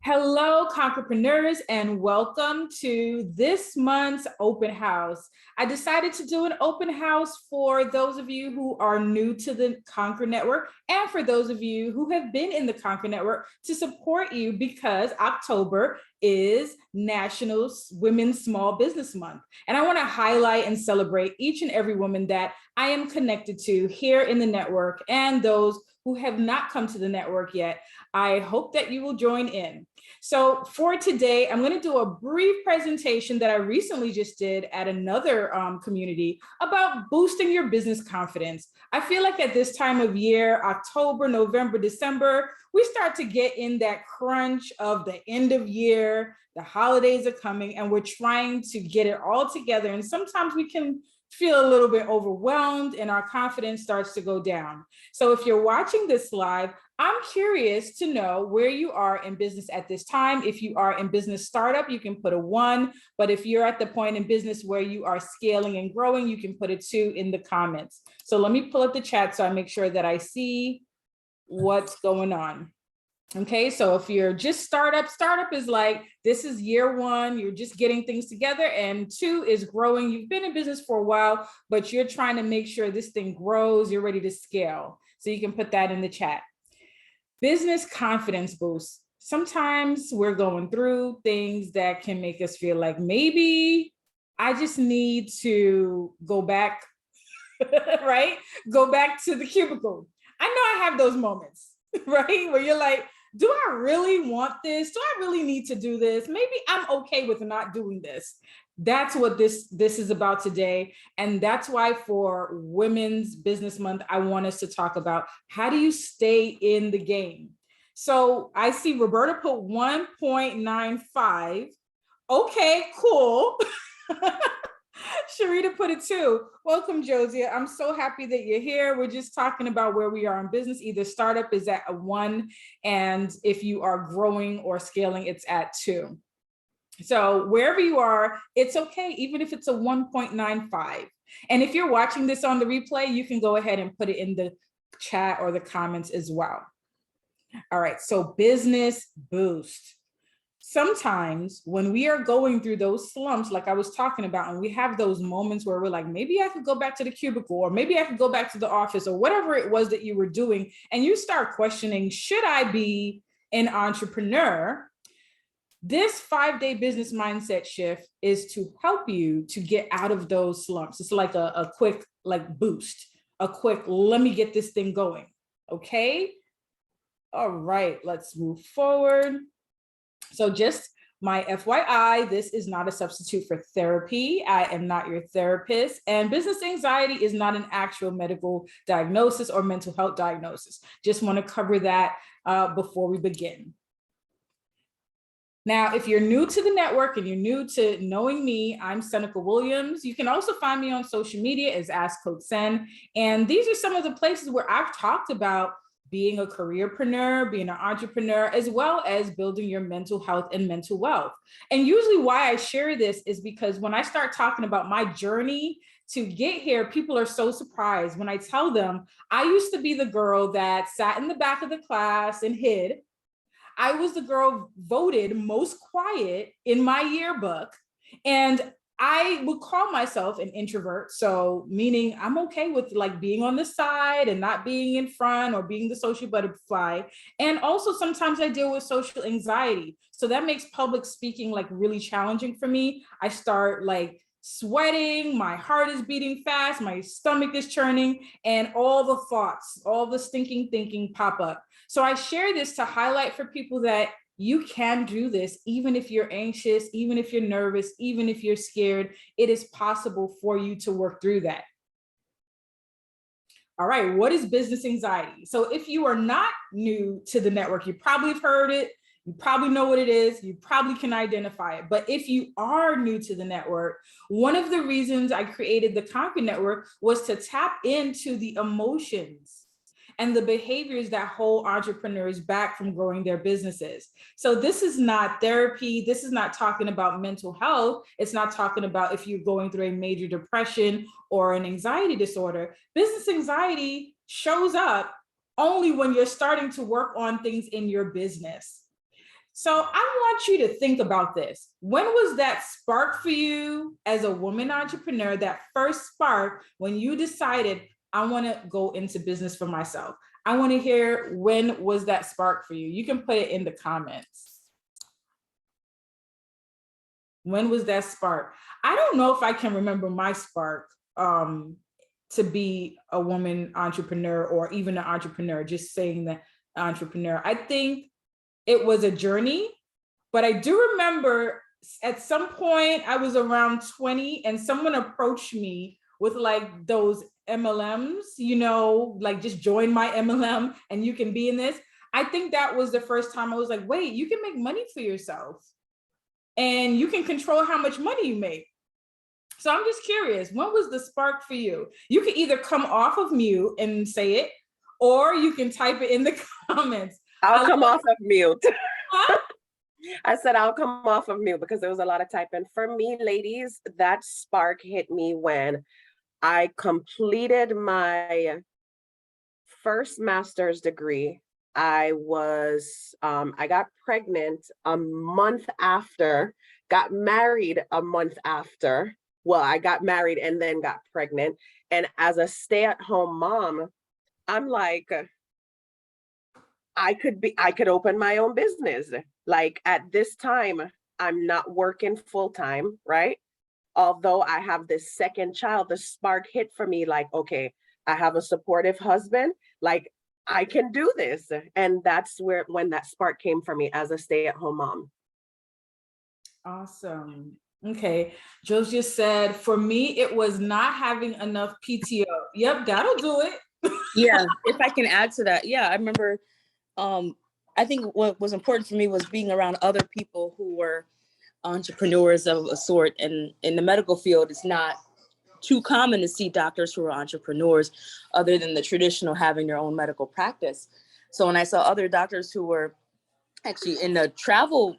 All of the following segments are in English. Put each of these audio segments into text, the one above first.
Hello, careerpreneurs, and welcome to this month's open house. I decided to do an open house for those of you who are new to the Conquer Network and for those of you who have been in the Conquer Network to support you because October is National Women's Small Business Month. And I want to highlight and celebrate each and every woman that I am connected to here in the network and those who have not come to the network yet. I hope that you will join in. So for today, I'm going to do a brief presentation that I recently just did at another community about boosting your business confidence. I feel like at this time of year, October, November, December, we start to get in that crunch of the end of year, the holidays are coming, and we're trying to get it all together. And sometimes we can feel a little bit overwhelmed and our confidence starts to go down. So if you're watching this live, I'm curious to know where you are in business at this time. If you are in business startup, you can put a 1, but if you're at the point in business where you are scaling and growing, you can put a 2 in the comments. So let me pull up the chat so I make sure that I see what's going on. Okay, so if you're just startup is like, this is year 1, you're just getting things together, and 2 is growing. You've been in business for a while, but you're trying to make sure this thing grows, you're ready to scale. So you can put that in the chat. Business confidence boost. Sometimes we're going through things that can make us feel like maybe I just need to go back, right? Go back to the cubicle. I know I have those moments, right? Where you're like, do I really want this? Do I really need to do this? Maybe I'm okay with not doing this. That's what this is about today. And that's why for Women's Business Month, I want us to talk about how do you stay in the game? So I see Roberta put 1.95. Okay, cool. Sharita put it 2. Welcome, Josie. I'm so happy that you're here. We're just talking about where we are in business. Either startup is at a 1, and if you are growing or scaling, it's at 2. So wherever you are, it's okay, even if it's a 1.95. And if you're watching this on the replay, you can go ahead and put it in the chat or the comments as well. All right, so business boost. Sometimes when we are going through those slumps, like I was talking about, and we have those moments where we're like, maybe I could go back to the cubicle, or maybe I could go back to the office, or whatever it was that you were doing, and you start questioning, should I be an entrepreneur? This 5-day business mindset shift is to help you to get out of those slumps. It's like a quick boost, a quick, let me get this thing going, okay? All right, let's move forward. So just my FYI, this is not a substitute for therapy. I am not your therapist, and business anxiety is not an actual medical diagnosis or mental health diagnosis. Just want to cover that before we begin. Now, if you're new to the network and you're new to knowing me, I'm Seneca Williams. You can also find me on social media as Ask Coach Sen. And these are some of the places where I've talked about being a careerpreneur, being an entrepreneur, as well as building your mental health and mental wealth. And usually why I share this is because when I start talking about my journey to get here, people are so surprised when I tell them I used to be the girl that sat in the back of the class and hid. I was the girl voted most quiet in my yearbook, and I would call myself an introvert. So meaning I'm okay with like being on the side and not being in front or being the social butterfly. And also sometimes I deal with social anxiety. So that makes public speaking like really challenging for me. I start like sweating, my heart is beating fast, my stomach is churning, and all the thoughts, all the stinking thinking pop up. So I share this to highlight for people that you can do this, even if you're anxious, even if you're nervous, even if you're scared, it is possible for you to work through that. All right, what is business anxiety? So if you are not new to the network, you probably have heard it, you probably know what it is, you probably can identify it. But if you are new to the network, one of the reasons I created the Conquer Network was to tap into the emotions and the behaviors that hold entrepreneurs back from growing their businesses. So this is not therapy. This is not talking about mental health. It's not talking about if you're going through a major depression or an anxiety disorder. Business anxiety shows up only when you're starting to work on things in your business. So I want you to think about this. When was that spark for you as a woman entrepreneur, that first spark when you decided, I want to go into business for myself? I want to hear, when was that spark for you? You can put it in the comments. When was that spark? I don't know if I can remember my spark to be a woman entrepreneur, or even an entrepreneur, just saying that entrepreneur. I think it was a journey, but I do remember at some point I was around 20 and someone approached me with like those MLMs, you know, like just join my MLM and you can be in this. I think that was the first time I was like, wait, you can make money for yourself and you can control how much money you make. So I'm just curious, what was the spark for you? You can either come off of mute and say it, or you can type it in the comments. I'll come off of mute. I said I'll come off of mute because there was a lot of typing. For me, ladies, that spark hit me when I completed my first master's degree. I got pregnant a month after, got married a month after. Well, I got married and then got pregnant. And as a stay-at-home mom, I'm like, I could open my own business. Like at this time, I'm not working full-time, right? Although I have this second child, the spark hit for me like, okay, I have a supportive husband, like I can do this. And that's when that spark came for me as a stay-at-home mom. Awesome. Okay. Joe just said, for me, it was not having enough PTO. Yep, that'll do it. Yeah, if I can add to that. Yeah, I remember, I think what was important for me was being around other people who were entrepreneurs of a sort. And in the medical field, it's not too common to see doctors who are entrepreneurs other than the traditional having their own medical practice. So when I saw other doctors who were actually in the travel,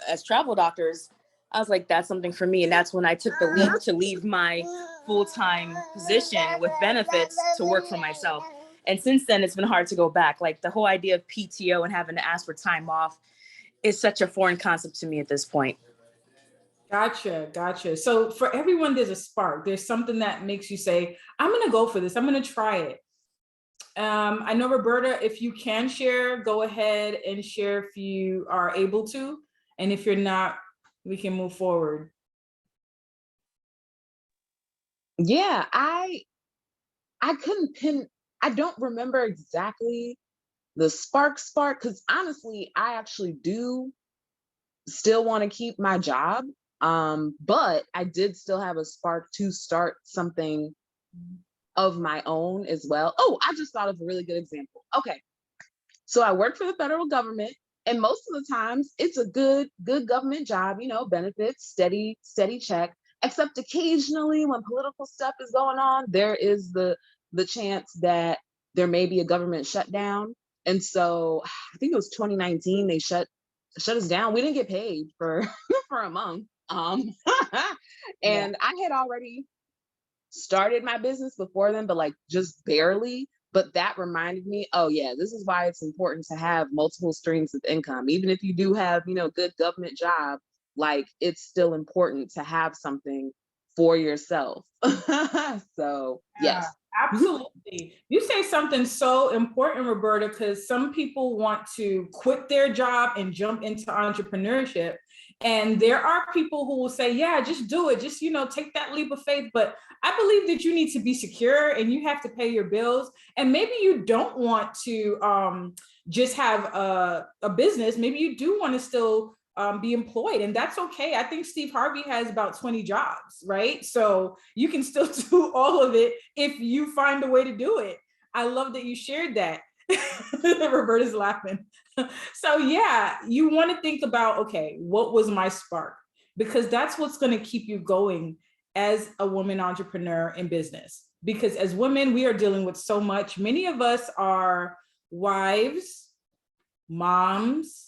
as travel doctors, I was like, that's something for me. And that's when I took the leap to leave my full-time position with benefits to work for myself. And since then, it's been hard to go back. Like the whole idea of PTO and having to ask for time off is such a foreign concept to me at this point. Gotcha. So for everyone, there's a spark. There's something that makes you say, I'm going to go for this. I'm going to try it. I know, Roberta, if you can share, go ahead and share if you are able to. And if you're not, we can move forward. Yeah, I couldn't pin, I don't remember exactly the spark, because honestly, I actually do still want to keep my job. But I did still have a spark to start something of my own as well. Oh, I just thought of a really good example. Okay. So I work for the federal government, and most of the times it's a good government job, you know, benefits, steady check, except occasionally when political stuff is going on, there is the chance that there may be a government shutdown. And so I think it was 2019, they shut us down. We didn't get paid for for a month. And yeah. I had already started my business before then, but like just barely. But that reminded me, oh yeah, this is why it's important to have multiple streams of income. Even if you do have, you know, good government job, like it's still important to have something for yourself. So yes. Absolutely. You say something so important, Roberta, because some people want to quit their job and jump into entrepreneurship. And there are people who will say, yeah, just do it. Just, you know, take that leap of faith. But I believe that you need to be secure and you have to pay your bills. And maybe you don't want to just have a business. Maybe you do want to still be employed, and that's okay. I think Steve Harvey has about 20 jobs, right? So you can still do all of it if you find a way to do it. I love that you shared that. Roberta's laughing. So yeah, you want to think about, okay, what was my spark? Because that's what's going to keep you going as a woman entrepreneur in business. Because as women, we are dealing with so much. Many of us are wives, moms,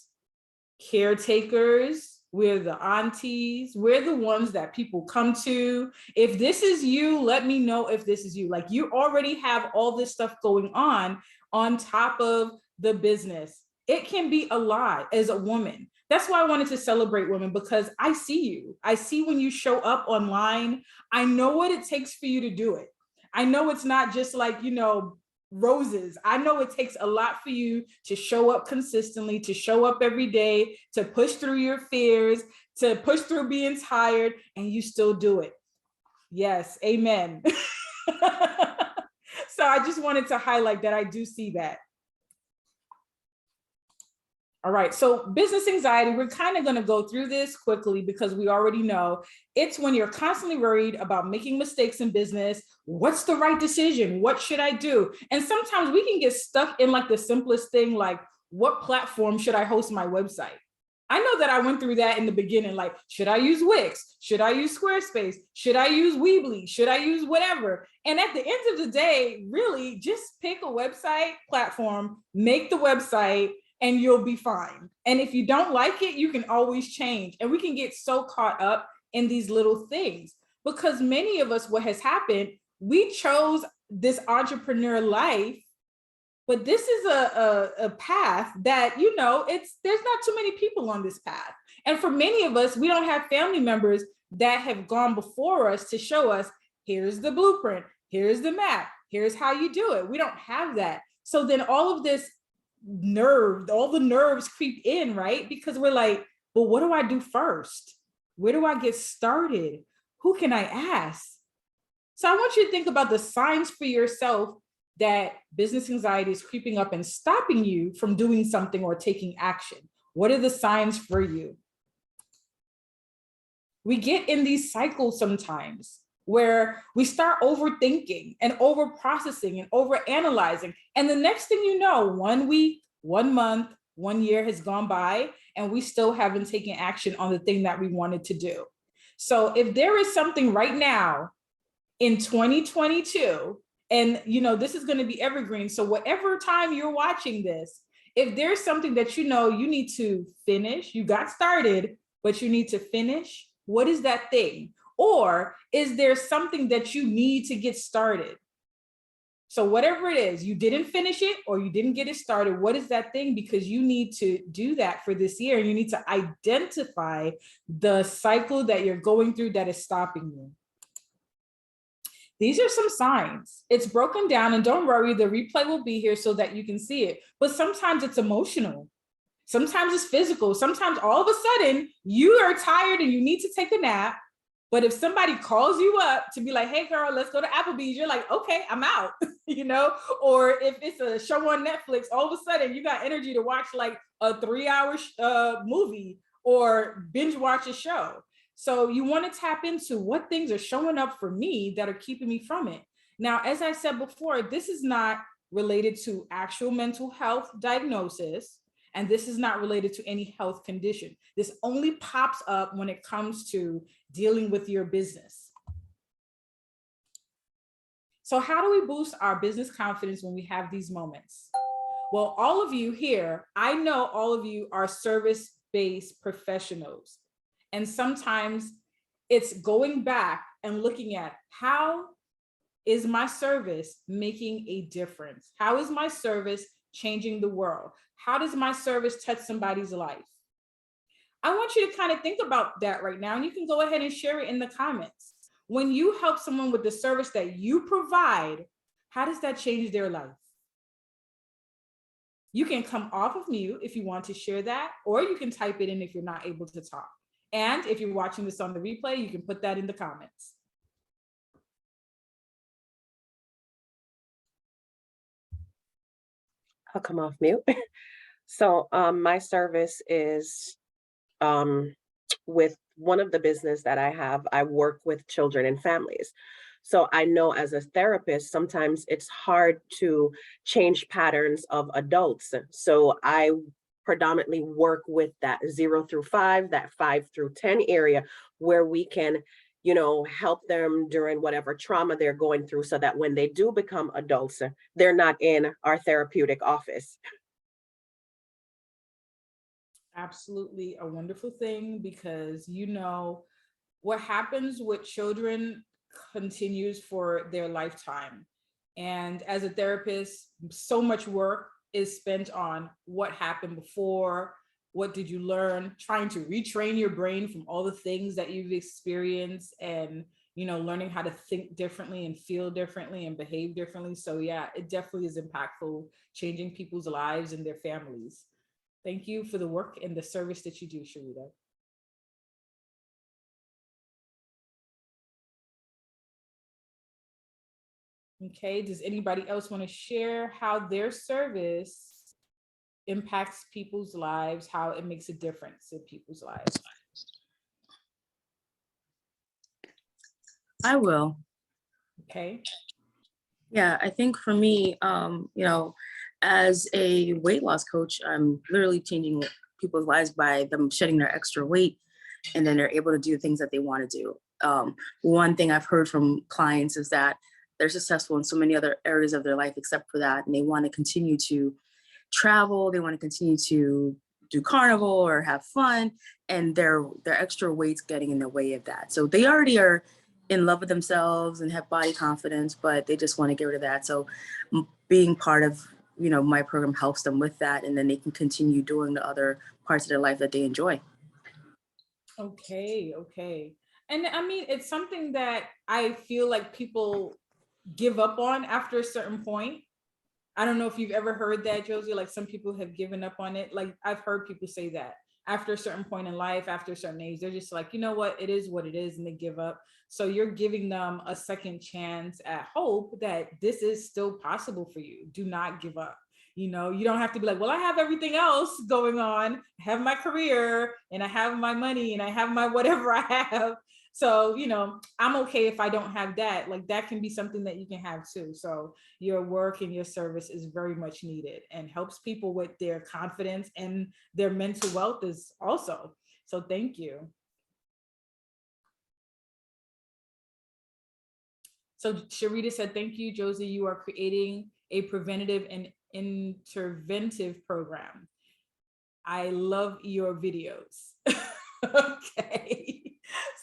caretakers, we're the aunties, we're the ones that people come to. If this is you, let me know if this is you. Like you already have all this stuff going on top of the business. It can be a lot as a woman. That's why I wanted to celebrate women, because I see you. I see when you show up online. I know what it takes for you to do it. I know it's not just like, roses. I know it takes a lot for you to show up consistently, to show up every day, to push through your fears, to push through being tired, and you still do it. Yes, amen. So I just wanted to highlight that I do see that. All right, so business anxiety, we're kind of going to go through this quickly because we already know it's when you're constantly worried about making mistakes in business. What's the right decision? What should I do? And sometimes we can get stuck in like the simplest thing, like what platform should I host my website? I know that I went through that in the beginning, like, should I use Wix? Should I use Squarespace? Should I use Weebly? Should I use whatever? And at the end of the day, really just pick a website platform, make the website, and you'll be fine. And if you don't like it, you can always change. And we can get so caught up in these little things because many of us, what has happened, we chose this entrepreneur life, but this is a path that, there's not too many people on this path. And for many of us, we don't have family members that have gone before us to show us, here's the blueprint, here's the map, here's how you do it. We don't have that. So then all of this all the nerves creep in, right? Because we're like, well, what do I do first? Where do I get started? Who can I ask? So I want you to think about the signs for yourself that business anxiety is creeping up and stopping you from doing something or taking action. What are the signs for you? We get in these cycles sometimes where we start overthinking and overprocessing and overanalyzing. And the next thing you know, 1 week, 1 month, 1 year has gone by, and we still haven't taken action on the thing that we wanted to do. So if there is something right now in 2022, and this is going to be evergreen, so whatever time you're watching this, if there's something that you need to finish, you got started, but you need to finish, what is that thing? Or is there something that you need to get started? So whatever it is, you didn't finish it or you didn't get it started, what is that thing? Because you need to do that for this year. And you need to identify the cycle that you're going through that is stopping you. These are some signs. It's broken down, and don't worry, the replay will be here so that you can see it. But sometimes it's emotional. Sometimes it's physical. Sometimes all of a sudden you are tired and you need to take a nap. But if somebody calls you up to be like, hey girl, let's go to Applebee's, you're like, okay, I'm out, Or if it's a show on Netflix, all of a sudden you got energy to watch like a 3-hour movie or binge watch a show. So you want to tap into what things are showing up for me that are keeping me from it. Now, as I said before, this is not related to actual mental health diagnosis. And this is not related to any health condition. This only pops up when it comes to dealing with your business. So how do we boost our business confidence when we have these moments? Well, all of you here, I know all of you are service-based professionals. And sometimes it's going back and looking at, how is my service making a difference? How is my service changing the world? How does my service touch somebody's life? I want you to kind of think about that right now, and you can go ahead and share it in the comments. When you help someone with the service that you provide, how does that change their life? You can come off of mute if you want to share that, or you can type it in if you're not able to talk. And if you're watching this on the replay, you can put that in the comments. I'll come off mute. So my service is with one of the business that I have. I work with children and families. So I know as a therapist, sometimes it's hard to change patterns of adults. So I predominantly work with that 0 through 5, that 5 through 10 area, where we can, help them during whatever trauma they're going through, so that when they do become adults, they're not in our therapeutic office. Absolutely a wonderful thing, because what happens with children continues for their lifetime. And as a therapist, so much work is spent on what happened before, what did you learn, trying to retrain your brain from all the things that you've experienced, and learning how to think differently and feel differently and behave differently. So yeah, it definitely is impactful, changing people's lives and their families. Thank you for the work and the service that you do, Sharita. Okay, does anybody else want to share how their service impacts people's lives, how it makes a difference in people's lives? I will. Okay. Yeah, I think for me, as a weight loss coach, I'm literally changing people's lives by them shedding their extra weight, and then they're able to do things that they want to do. One thing I've heard from clients is that they're successful in so many other areas of their life except for that, and they want to continue to travel, they want to continue to do carnival or have fun, and their extra weight's getting in the way of that. So they already are in love with themselves and have body confidence, but they just want to get rid of that. So being part of my program helps them with that, and then they can continue doing the other parts of their life that they enjoy. Okay. And I mean, it's something that I feel like people give up on after a certain point. I don't know if you've ever heard that, Josie, like some people have given up on it. Like I've heard people say that after a certain point in life, after a certain age, they're just like, you know what it is, and they give up. So you're giving them a second chance at hope that this is still possible for you. Do not give up. You don't have to be like, well, I have everything else going on. I have my career and I have my money and I have my whatever I have. So, I'm okay if I don't have that. Like that can be something that you can have too. So your work and your service is very much needed and helps people with their confidence and their mental wealth is also. So thank you. So Sharita said, thank you, Josie. You are creating a preventative and interventive program. I love your videos. Okay.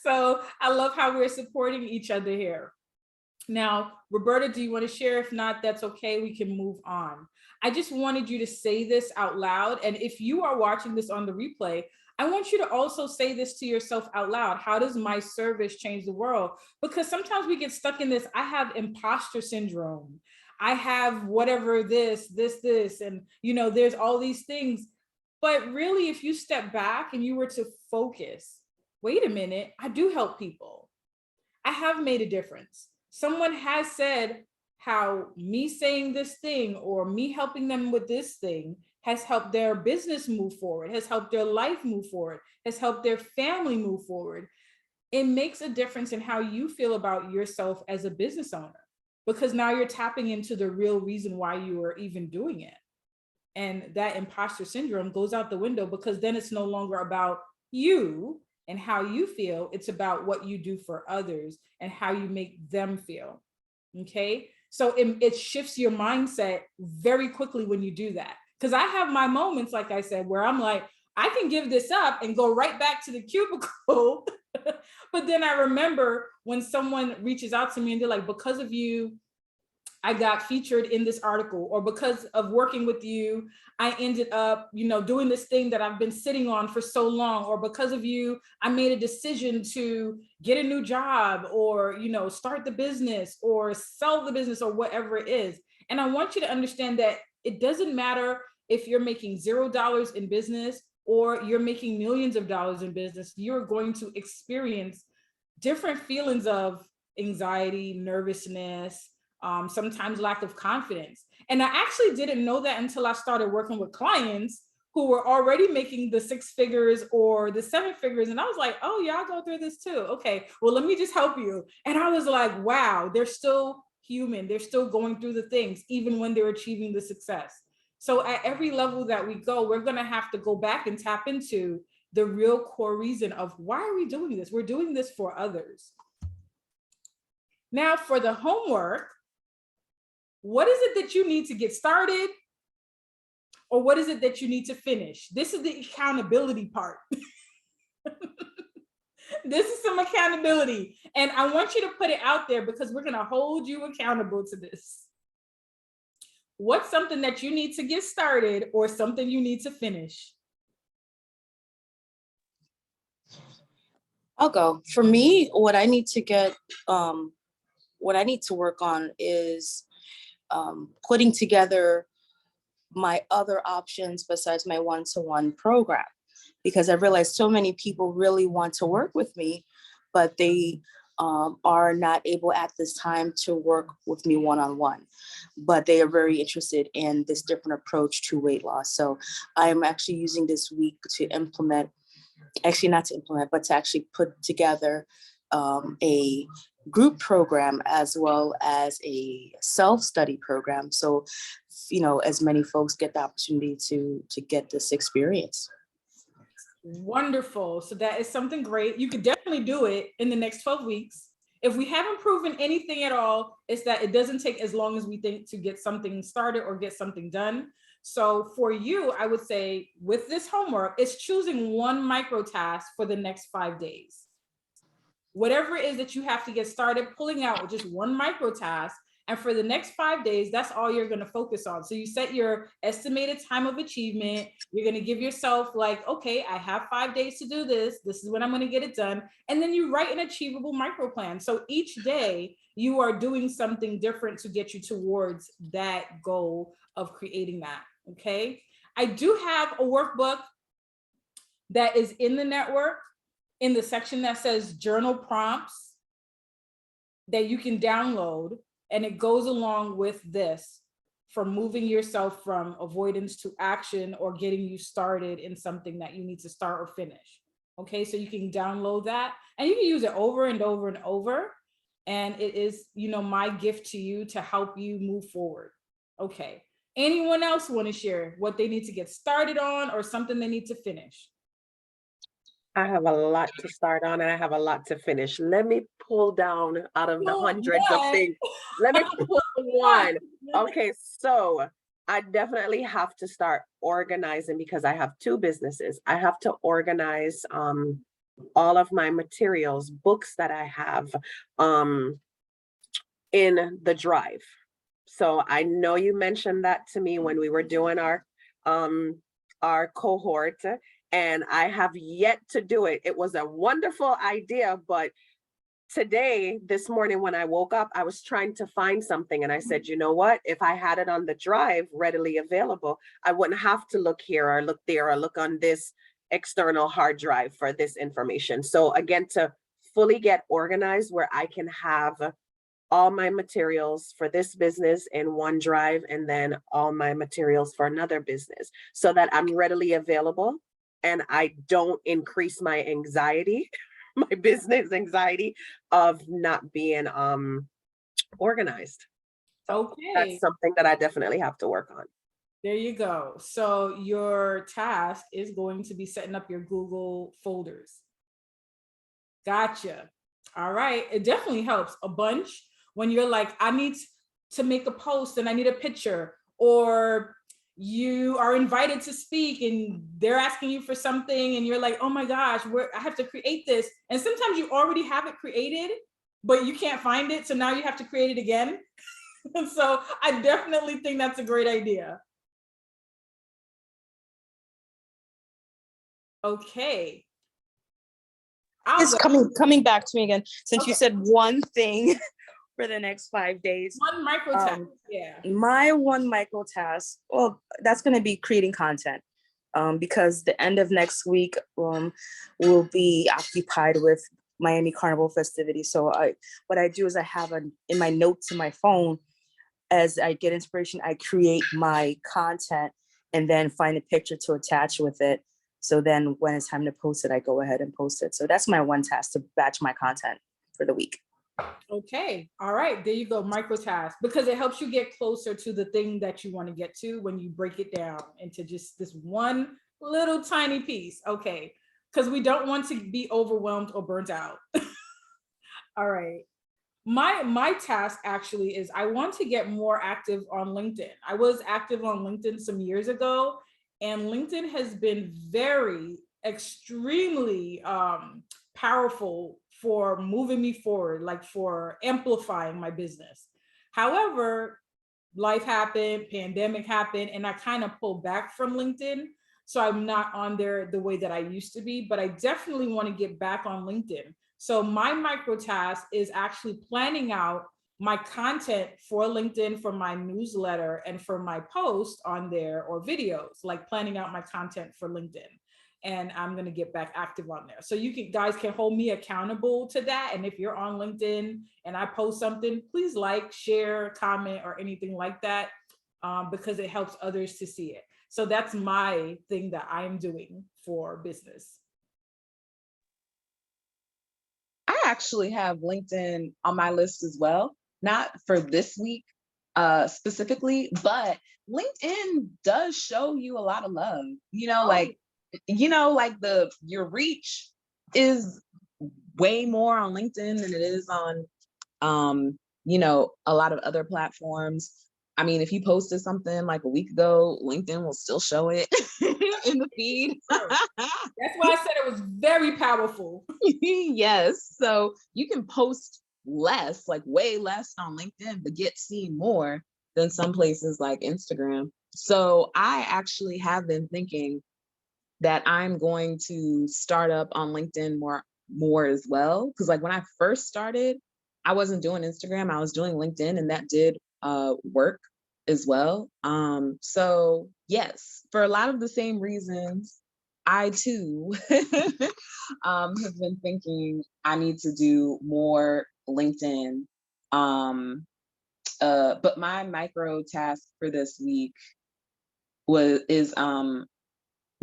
So I love how we're supporting each other here. Now, Roberta, do you want to share? If not, that's okay. We can move on. I just wanted you to say this out loud. And if you are watching this on the replay, I want you to also say this to yourself out loud. How does my service change the world? Because sometimes we get stuck in this. I have imposter syndrome. I have whatever this, and there's all these things. But really, if you step back and you were to focus, wait a minute, I do help people. I have made a difference. Someone has said how me saying this thing or me helping them with this thing has helped their business move forward, has helped their life move forward, has helped their family move forward. It makes a difference in how you feel about yourself as a business owner, because now you're tapping into the real reason why you are even doing it. And that imposter syndrome goes out the window, because then it's no longer about you and how you feel. It's about what you do for others and how you make them feel. Okay. So it shifts your mindset very quickly when you do that. Because I have my moments, like I said, where I'm like, I can give this up and go right back to the cubicle. But then I remember when someone reaches out to me and they're like, because of you, I got featured in this article, or because of working with you, I ended up, doing this thing that I've been sitting on for so long, or because of you, I made a decision to get a new job, or, start the business or sell the business or whatever it is. And I want you to understand that it doesn't matter if you're making $0 in business or you're making millions of dollars in business, you're going to experience different feelings of anxiety, nervousness, sometimes lack of confidence. And I actually didn't know that until I started working with clients who were already making the 6 figures or the 7 figures. And I was like, oh, y'all go through this too. Okay, well, let me just help you. And I was like, wow, they're still human. They're still going through the things, even when they're achieving the success. So at every level that we go, we're going to have to go back and tap into the real core reason of why are we doing this? We're doing this for others. Now for the homework, what is it that you need to get started? Or what is it that you need to finish? This is the accountability part. This is some accountability. And I want you to put it out there because we're going to hold you accountable to this. what's something that you need to get started or something you need to finish? I'll go. For me, what I need to get, what I need to work on is putting together my other options besides my one-to-one program, because I realized so many people really want to work with me, but they are not able at this time to work with me one-on-one, but they are very interested in this different approach to weight loss. So I am actually using this week to implement, actually not to implement, but to actually put together a group program as well as a self-study program. So, you know, as many folks get the opportunity to get this experience. Wonderful. So that is something great. You could definitely do it in the next 12 weeks. If we haven't proven anything at all, it's that it doesn't take as long as we think to get something started or get something done. So for you, I would say with this homework, it's choosing one micro task for the next 5 days. Whatever it is that you have to get started, pulling out just one micro task. And for the next 5 days, that's all you're going to focus on. So you set your estimated time of achievement. You're going to give yourself like, okay, I have 5 days to do this. This is when I'm going to get it done. And then you write an achievable micro plan. So each day you are doing something different to get you towards that goal of creating that. Okay. I do have a workbook that is in the network in the section that says journal prompts that you can download. And it goes along with this for moving yourself from avoidance to action or getting you started in something that you need to start or finish. Okay, so you can download that and you can use it over and over and over. And it is, you know, my gift to you to help you move forward. Okay, anyone else want to share what they need to get started on or something they need to finish? I have a lot to start on and I have a lot to finish. Let me pull down out of the hundreds of things. Let me pull one. Okay, so I definitely have to start organizing because I have 2 businesses. I have to organize all of my materials, books that I have in the drive. So I know you mentioned that to me when we were doing our cohort, and I have yet to do it. It was a wonderful idea, but today, this morning when I woke up, I was trying to find something and I said, you know what? If I had it on the drive readily available, I wouldn't have to look here or look there or look on this external hard drive for this information. So again, to fully get organized where I can have all my materials for this business in one drive and then all my materials for another business so that I'm readily available and I don't increase my anxiety, my business anxiety of not being organized. So Okay, that's something that I definitely have to work on. there you go. So your task is going to be setting up your Google folders. Gotcha. All right. It definitely helps a bunch when you're like, I need to make a post and I need a picture, or you are invited to speak and they're asking you for something and you're like, oh my gosh, I have to create this. And sometimes you already have it created, but you can't find it. So now you have to create it again. So I definitely think that's a great idea. Okay. It's coming back to me again, since you said one thing for the next 5 days. One micro task. Yeah. My one micro task, well, that's going to be creating content, because the end of next week will be occupied with Miami Carnival festivities. So what I do is I have in my notes in my phone, as I get inspiration, I create my content and then find a picture to attach with it. So then when it's time to post it, I go ahead and post it. So that's my one task, to batch my content for the week. Okay. All right. There you go. Micro task, because it helps you get closer to the thing that you want to get to when you break it down into just this one little tiny piece. Okay. Because we don't want to be overwhelmed or burnt out. All right. My task actually is I want to get more active on LinkedIn. I was active on LinkedIn some years ago, and LinkedIn has been extremely powerful for moving me forward, like for amplifying my business. However, life happened, pandemic happened, and I kind of pulled back from LinkedIn. So I'm not on there the way that I used to be, but I definitely want to get back on LinkedIn. So my micro task is actually planning out my content for LinkedIn, for my newsletter, and for my post on there, or videos, like planning out my content for LinkedIn. And I'm going to get back active on there. So guys can hold me accountable to that. And if you're on LinkedIn and I post something, please like, share, comment, or anything like that, because it helps others to see it. So that's my thing that I'm doing for business. I actually have LinkedIn on my list as well, not for this week specifically, but LinkedIn does show you a lot of love. Like your reach is way more on LinkedIn than it is on a lot of other platforms. I mean, if you posted something like a week ago, LinkedIn will still show it in the feed. That's why I said it was very powerful. Yes. So you can post less, like way less on LinkedIn, but get seen more than some places like Instagram. So I actually have been thinking that I'm going to start up on LinkedIn more as well. Because like when I first started, I wasn't doing Instagram, I was doing LinkedIn, and that did work as well. So yes, for a lot of the same reasons, I too have been thinking I need to do more LinkedIn. But my micro task for this week is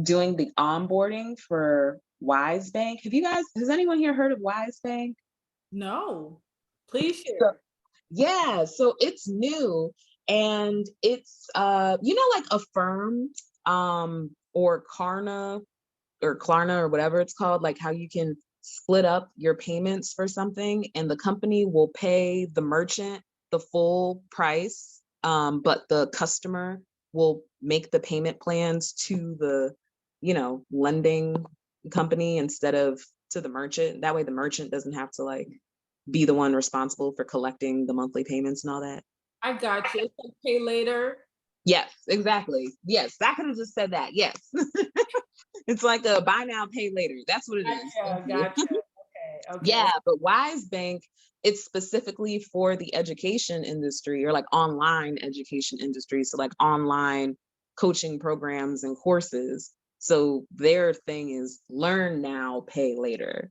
doing the onboarding for Wise Bank. Has anyone here heard of Wise Bank? No, please share. So, yeah, so it's new, and it's like Affirm or Klarna or whatever it's called, like how you can split up your payments for something and the company will pay the merchant the full price, but the customer will make the payment plans to the lending company instead of to the merchant. That way the merchant doesn't have to like be the one responsible for collecting the monthly payments and all that. I got you. It's like pay later. Yes, exactly. Yes, I could have just said that. Yes. It's like a buy now, pay later. That's what it is. Gotcha. Okay. Yeah, but Wise Bank, it's specifically for the education industry, or like online education industry. So like online coaching programs and courses. So their thing is learn now, pay later.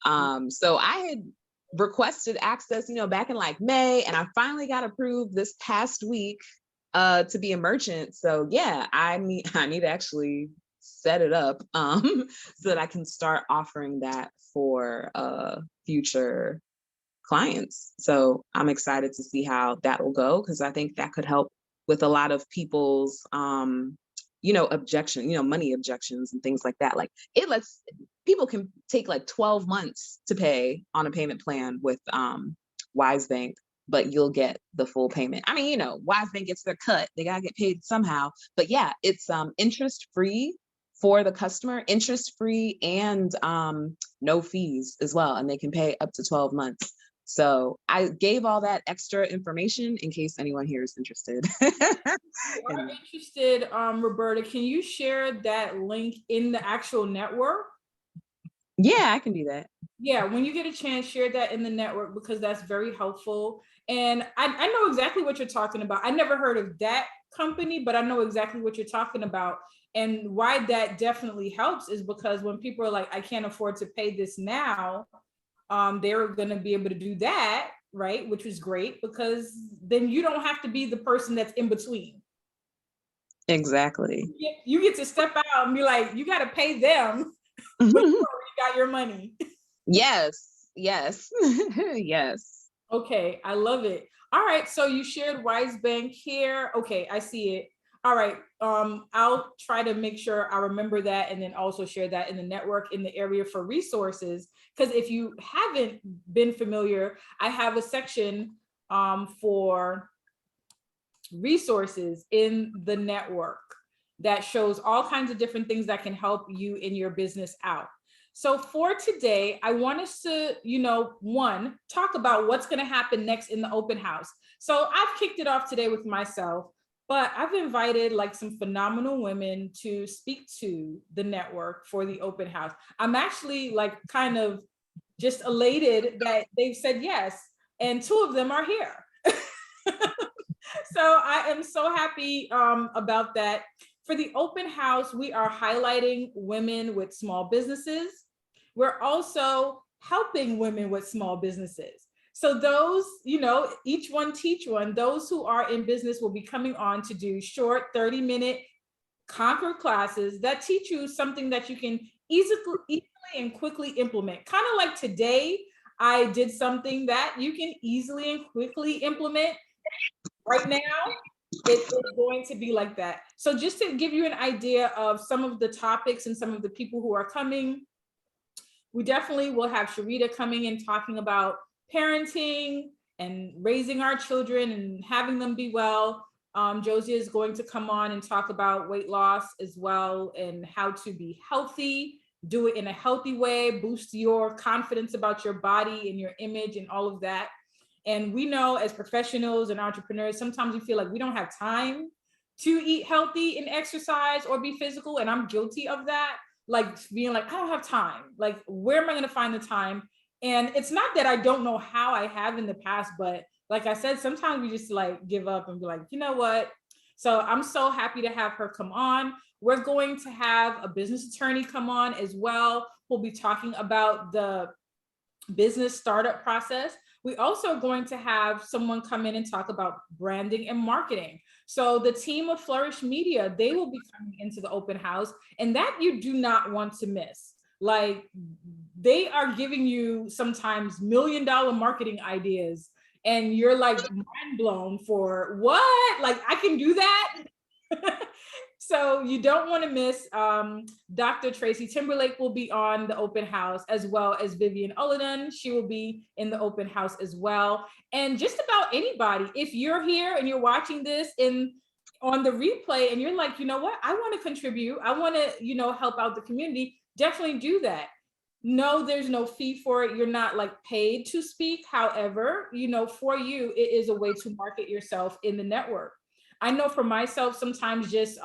So I had requested access, back in like May, and I finally got approved this past week to be a merchant. So yeah, I need to actually set it up so that I can start offering that for future clients. So I'm excited to see how that will go, because I think that could help with a lot of people's money objections and things like that. Like it lets people can take like 12 months to pay on a payment plan with Wise Bank, but you'll get the full payment. I mean, Wise Bank gets their cut. They gotta get paid somehow. But yeah, it's interest-free for the customer, interest-free, and no fees as well. And they can pay up to 12 months. So I gave all that extra information in case anyone here is interested. I'm interested, Roberta, can you share that link in the actual network? Yeah, I can do that. Yeah, when you get a chance, share that in the network, because that's very helpful. And I know exactly what you're talking about. I never heard of that company, but I know exactly what you're talking about. And why that definitely helps is because when people are like, I can't afford to pay this now, they're going to be able to do that, right? Which is great, because then you don't have to be the person that's in between. Exactly. You get to step out and be like, you got to pay them, but you already got your money. Yes. Yes. Okay, I love it. All right, so you shared Wise Bank here. Okay, I see it. All right, I'll try to make sure I remember that, and then also share that in the network in the area for resources. Because if you haven't been familiar, I have a section for resources in the network that shows all kinds of different things that can help you in your business out. So for today, I want us to, one, talk about what's going to happen next in the open house. So I've kicked it off today with myself, but I've invited like some phenomenal women to speak to the network for the open house. I'm actually like kind of just elated that they've said yes, and two of them are here. So I am so happy about that. For the open house, we are highlighting women with small businesses. We're also helping women with small businesses. So those, each one teach one, those who are in business will be coming on to do short 30-minute Conquer classes that teach you something that you can easily and quickly implement. Kind of like today, I did something that you can easily and quickly implement. Right now, it's going to be like that. So just to give you an idea of some of the topics and some of the people who are coming, we definitely will have Sharita coming and talking about parenting and raising our children and having them be well. Josie is going to come on and talk about weight loss as well and how to be healthy, do it in a healthy way, boost your confidence about your body and your image and all of that. And we know as professionals and entrepreneurs, sometimes we feel like we don't have time to eat healthy and exercise or be physical. And I'm guilty of that. Like being like, I don't have time. Like, where am I going to find the time? And it's not that I don't know how. I have in the past, but like I said, sometimes we just like give up and be like, you know what? So I'm so happy to have her come on. We're going to have a business attorney come on as well. We'll be talking about the business startup process. We also are going to have someone come in and talk about branding and marketing. So the team of Flourish Media, they will be coming into the open house, and that you do not want to miss. Like, they are giving you sometimes $1 million marketing ideas, and you're like mind blown for what? Like, I can do that? So you don't want to miss. Dr. Tracy Timberlake will be on the open house, as well as Vivian Ulladen. She will be in the open house as well. And just about anybody, if you're here and you're watching this on the replay and you're like, you know what, I want to contribute, I want to, help out the community, definitely do that. No, there's no fee for it. You're not like paid to speak. However, for you, it is a way to market yourself in the network. I know for myself, sometimes just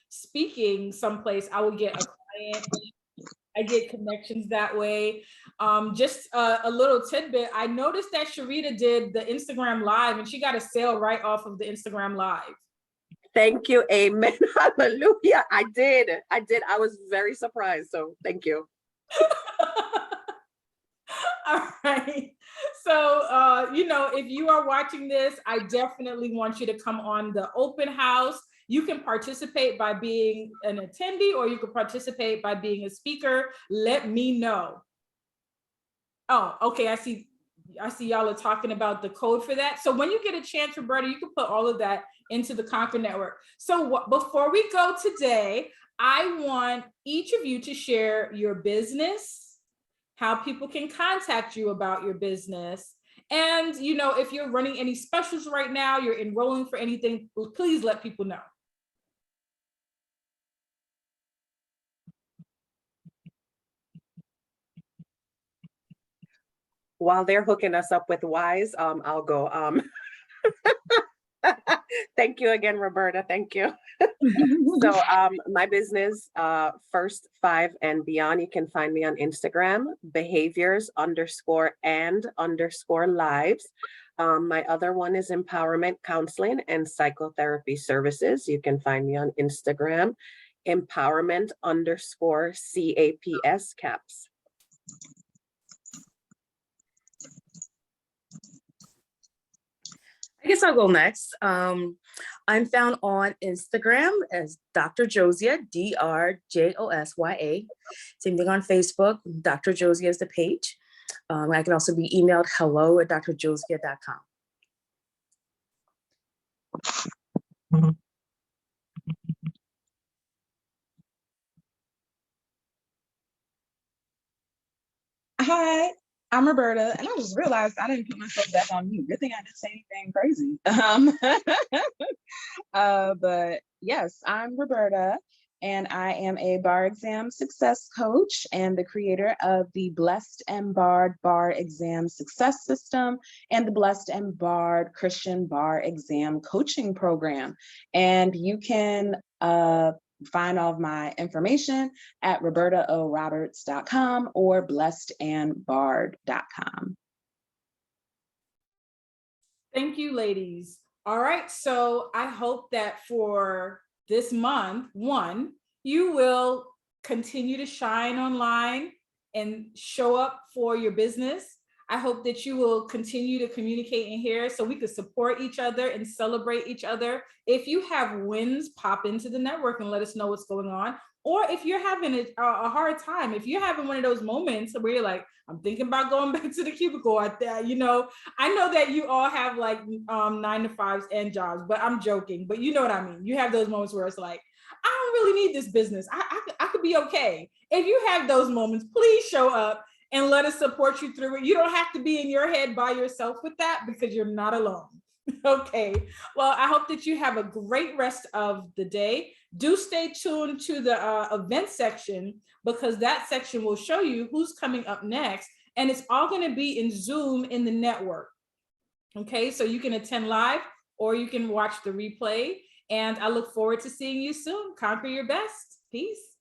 speaking someplace, I will get a client. I get connections that way. Just a little tidbit. I noticed that Sharita did the Instagram Live and she got a sale right off of the Instagram Live. Thank you. Amen. Hallelujah. I did. I was very surprised. So thank you. All right. So, if you are watching this, I definitely want you to come on the open house. You can participate by being an attendee, or you can participate by being a speaker. Let me know. Oh, okay. I see y'all are talking about the code for that. So when you get a chance, Roberta, you can put all of that into the Conquer Network. So before we go today, I want each of you to share your business, how people can contact you about your business. And, if you're running any specials right now, you're enrolling for anything, please let people know. While they're hooking us up with whys, I'll go. Thank you again, Roberta. Thank you. So my business, First 5 and Beyond, you can find me on Instagram, behaviors_and_lives. My other one is Empowerment Counseling and Psychotherapy Services. You can find me on Instagram, empowerment_CAPS caps. I guess I'll go next. I'm found on Instagram as Dr. Josia, DRJOSYA. Same thing on Facebook, Dr. Josia is the page. I can also be emailed hello@drjosia.com. Hi, I'm Roberta, and I just realized I didn't put myself back on mute. Good thing I didn't say anything crazy. But yes, I'm Roberta, and I am a bar exam success coach and the creator of the Blessed and Barred Bar Exam Success System and the Blessed and Barred Christian Bar Exam Coaching Program. And you can find all of my information at robertaoroberts.com or blessedandbarred.com. Thank you, ladies. All right, so I hope that for this month, you will continue to shine online and show up for your business. I hope that you will continue to communicate in here so we could support each other and celebrate each other. If you have wins, pop into the network and let us know what's going on. Or if you're having a hard time, if you're having one of those moments where you're like, I'm thinking about going back to the cubicle, I know that you all have like 9 to 5s and jobs, but I'm joking. But you know what I mean? You have those moments where it's like, I don't really need this business. I could be okay. If you have those moments, please show up and let us support you through it. You don't have to be in your head by yourself with that because you're not alone. Okay. Well, I hope that you have a great rest of the day. Do stay tuned to the event section because that section will show you who's coming up next. And it's all going to be in Zoom in the network. Okay. So you can attend live or you can watch the replay. And I look forward to seeing you soon. Conquer your best. Peace.